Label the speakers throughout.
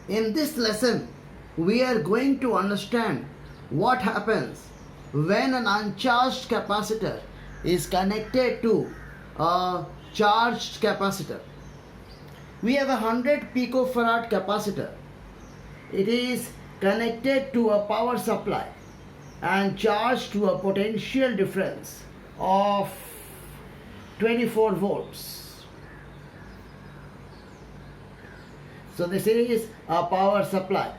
Speaker 1: In this lesson, we are going to understand what happens when an uncharged capacitor is connected to a charged capacitor. We have a 100 picofarad capacitor. It is connected to a power supply and charged to a potential difference of 24 volts. So this is a power supply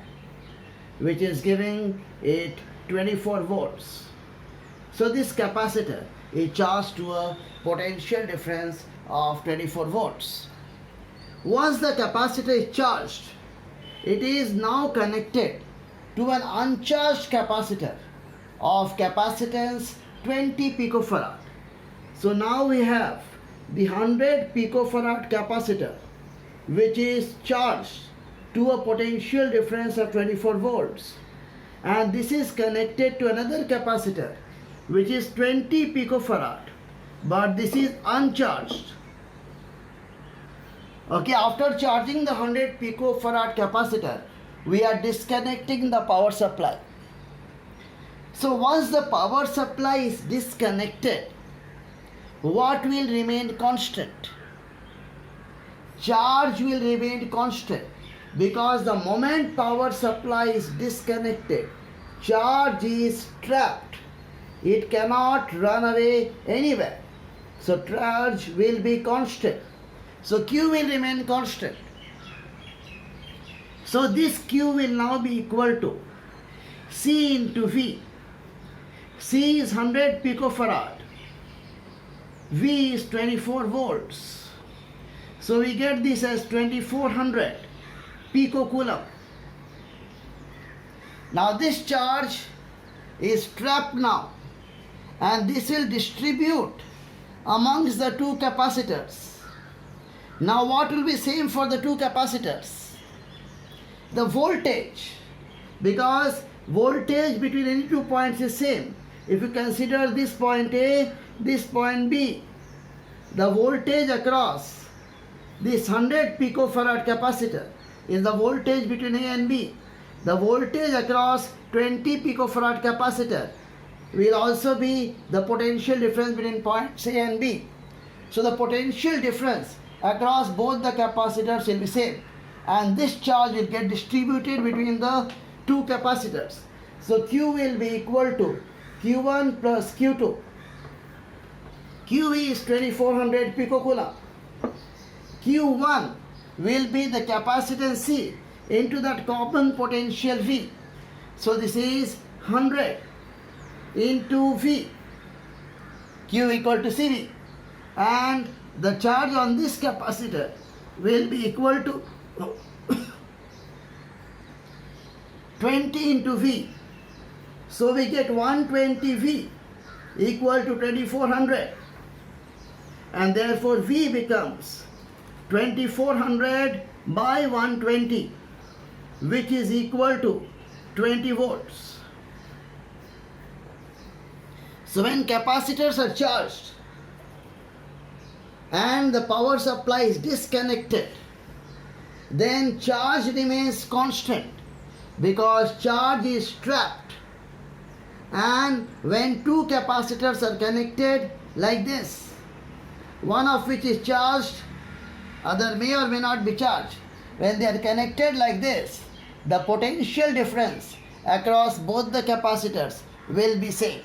Speaker 1: which is giving it 24 volts. So this capacitor is charged to a potential difference of 24 volts. Once the capacitor is charged, it is now connected to an uncharged capacitor of capacitance 20 picofarad. So now we have the 100 picofarad capacitor which is charged to a potential difference of 24 volts, and this is connected to another capacitor which is 20 picofarad, but this is uncharged. Okay, after charging the 100 picofarad capacitor, we are disconnecting the power supply. So once the power supply is disconnected, what will remain constant? Charge will remain constant, because the moment power supply is disconnected, charge is trapped. It cannot run away anywhere. So charge will be constant. So Q will remain constant. So this Q will now be equal to C into V. C is 100 picofarad. V is 24 volts. So we get this as 2400 picocoulomb. Now this charge is trapped now, and this will distribute amongst the two capacitors. Now what will be same for the two capacitors? The voltage, because voltage between any 2 points is same. If you consider this point A, this point B, the voltage across this 100 picofarad capacitor is the voltage between A and B. The voltage across 20 picofarad capacitor will also be the potential difference between points A and B. So the potential difference across both the capacitors will be same, and this charge will get distributed between the two capacitors. So Q will be equal to Q1 plus Q2. QE is 2400 picocoulomb. Q1 will be the capacitance C into that common potential V. So this is 100 into V, Q equal to CV, and the charge on this capacitor will be equal to 20 into V. So we get 120 V equal to 2400, and therefore V becomes 2400 by 120, which is equal to 20 volts. So when capacitors are charged and the power supply is disconnected, then charge remains constant because charge is trapped. And when two capacitors are connected like this, one of which is charged, other may or may not be charged. When they are connected like this, the potential difference across both the capacitors will be same.